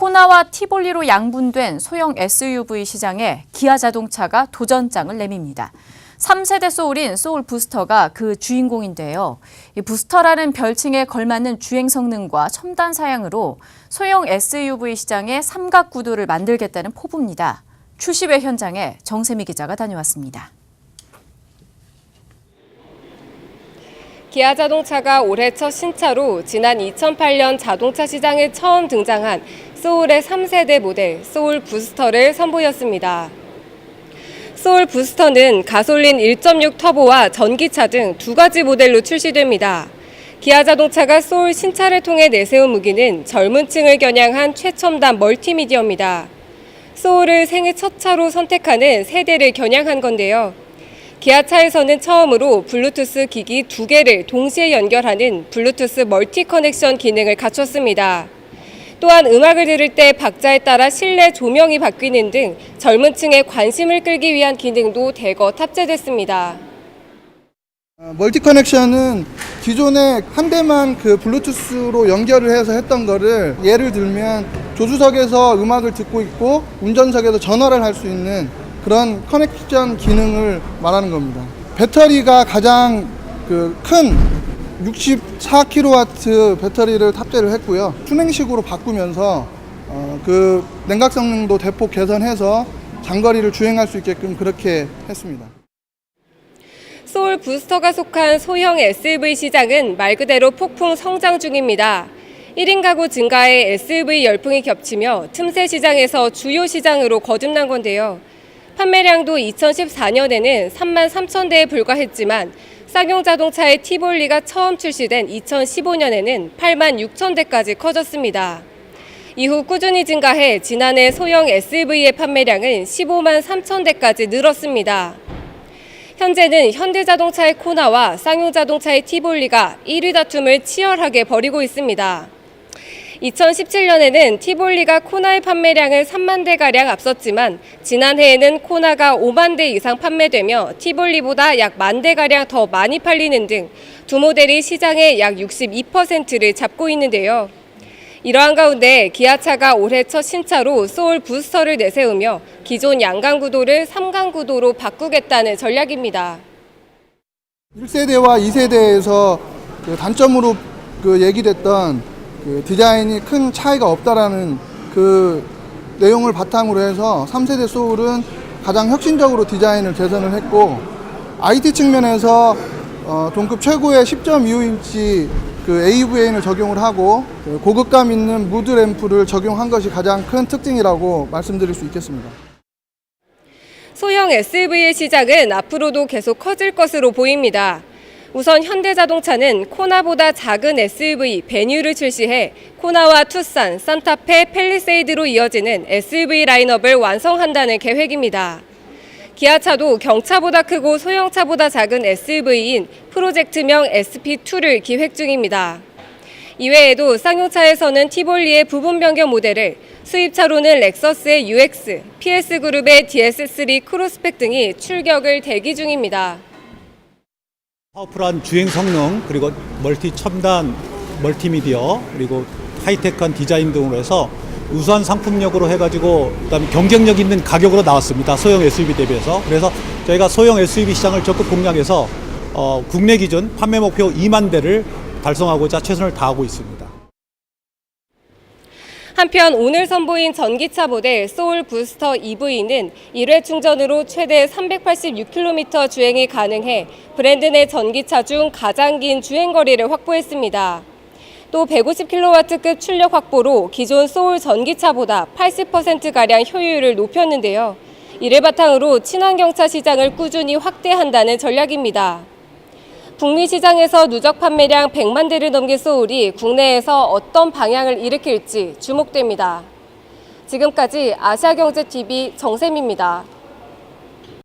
코나와 티볼리로 양분된 소형 SUV 시장에 기아 자동차가 도전장을 내밉니다. 3세대 소울인 소울 부스터가 그 주인공인데요. 이 부스터라는 별칭에 걸맞는 주행 성능과 첨단 사양으로 소형 SUV 시장의 삼각 구도를 만들겠다는 포부입니다. 출시회 현장에 정세미 기자가 다녀왔습니다. 기아 자동차가 올해 첫 신차로 지난 2008년 자동차 시장에 처음 등장한 소울의 3세대 모델 소울 부스터를 선보였습니다. 소울 부스터는 가솔린 1.6 터보와 전기차 등 두 가지 모델로 출시됩니다. 기아 자동차가 소울 신차를 통해 내세운 무기는 젊은 층을 겨냥한 최첨단 멀티미디어입니다. 소울을 생애 첫 차로 선택하는 세대를 겨냥한 건데요. 기아차에서는 처음으로 블루투스 기기 2개를 동시에 연결하는 블루투스 멀티 커넥션 기능을 갖췄습니다. 또한 음악을 들을 때 박자에 따라 실내 조명이 바뀌는 등 젊은 층의 관심을 끌기 위한 기능도 대거 탑재됐습니다. 멀티 커넥션은 기존에 한 대만 그 블루투스로 연결을 해서 했던 거를 예를 들면 조수석에서 음악을 듣고 있고 운전석에서 전화를 할 수 있는 그런 커넥션 기능을 말하는 겁니다. 배터리가 가장 큰 64kW 배터리를 탑재를 했고요. 순행식으로 바꾸면서 그 냉각 성능도 대폭 개선해서 장거리를 주행할 수 있게끔 그렇게 했습니다. 소울 부스터가 속한 소형 SUV 시장은 말 그대로 폭풍 성장 중입니다. 1인 가구 증가에 SUV 열풍이 겹치며 틈새 시장에서 주요 시장으로 거듭난 건데요. 판매량도 2014년에는 3만 3천 대에 불과했지만 쌍용 자동차의 티볼리가 처음 출시된 2015년에는 8만 6천 대까지 커졌습니다. 이후 꾸준히 증가해 지난해 소형 SUV의 판매량은 15만 3천 대까지 늘었습니다. 현재는 현대자동차의 코나와 쌍용 자동차의 티볼리가 1위 다툼을 치열하게 벌이고 있습니다. 2017년에는 티볼리가 코나의 판매량을 3만 대가량 앞섰지만 지난해에는 코나가 5만 대 이상 판매되며 티볼리보다 약 1만 대가량 더 많이 팔리는 등 두 모델이 시장의 약 62%를 잡고 있는데요. 이러한 가운데 기아차가 올해 첫 신차로 소울 부스터를 내세우며 기존 양강 구도를 3강 구도로 바꾸겠다는 전략입니다. 1세대와 2세대에서 단점으로 얘기됐던 디자인이 큰 차이가 없다라는 그 내용을 바탕으로 해서 3세대 소울은 가장 혁신적으로 디자인을 개선을 했고 IT 측면에서 동급 최고의 10.25인치 AVN을 적용을 하고 고급감 있는 무드 램프를 적용한 것이 가장 큰 특징이라고 말씀드릴 수 있겠습니다. 소형 SUV의 시장은 앞으로도 계속 커질 것으로 보입니다. 우선 현대자동차는 코나보다 작은 SUV 베뉴를 출시해 코나와 투싼, 산타페, 팰리세이드로 이어지는 SUV 라인업을 완성한다는 계획입니다. 기아차도 경차보다 크고 소형차보다 작은 SUV인 프로젝트명 SP2를 기획 중입니다. 이외에도 쌍용차에서는 티볼리의 부분 변경 모델을, 수입차로는 렉서스의 UX, PS그룹의 DS3 크로스펙 등이 출격을 대기 중입니다. 파워풀한 주행 성능, 그리고 멀티 첨단 멀티미디어, 그리고 하이테크한 디자인 등으로 해서 우수한 상품력으로 해가지고 그다음에 경쟁력 있는 가격으로 나왔습니다. 소형 SUV 대비해서. 그래서 저희가 소형 SUV 시장을 적극 공략해서 국내 기준 판매 목표 2만 대를 달성하고자 최선을 다하고 있습니다. 한편 오늘 선보인 전기차 모델 소울 부스터 EV는 1회 충전으로 최대 386km 주행이 가능해 브랜드 내 전기차 중 가장 긴 주행거리를 확보했습니다. 또 150kW급 출력 확보로 기존 소울 전기차보다 80%가량 효율을 높였는데요. 이를 바탕으로 친환경차 시장을 꾸준히 확대한다는 전략입니다. 북미 시장에서 누적 판매량 100만 대를 넘긴 소울이 국내에서 어떤 방향을 일으킬지 주목됩니다. 지금까지 아시아경제TV 정세미입니다.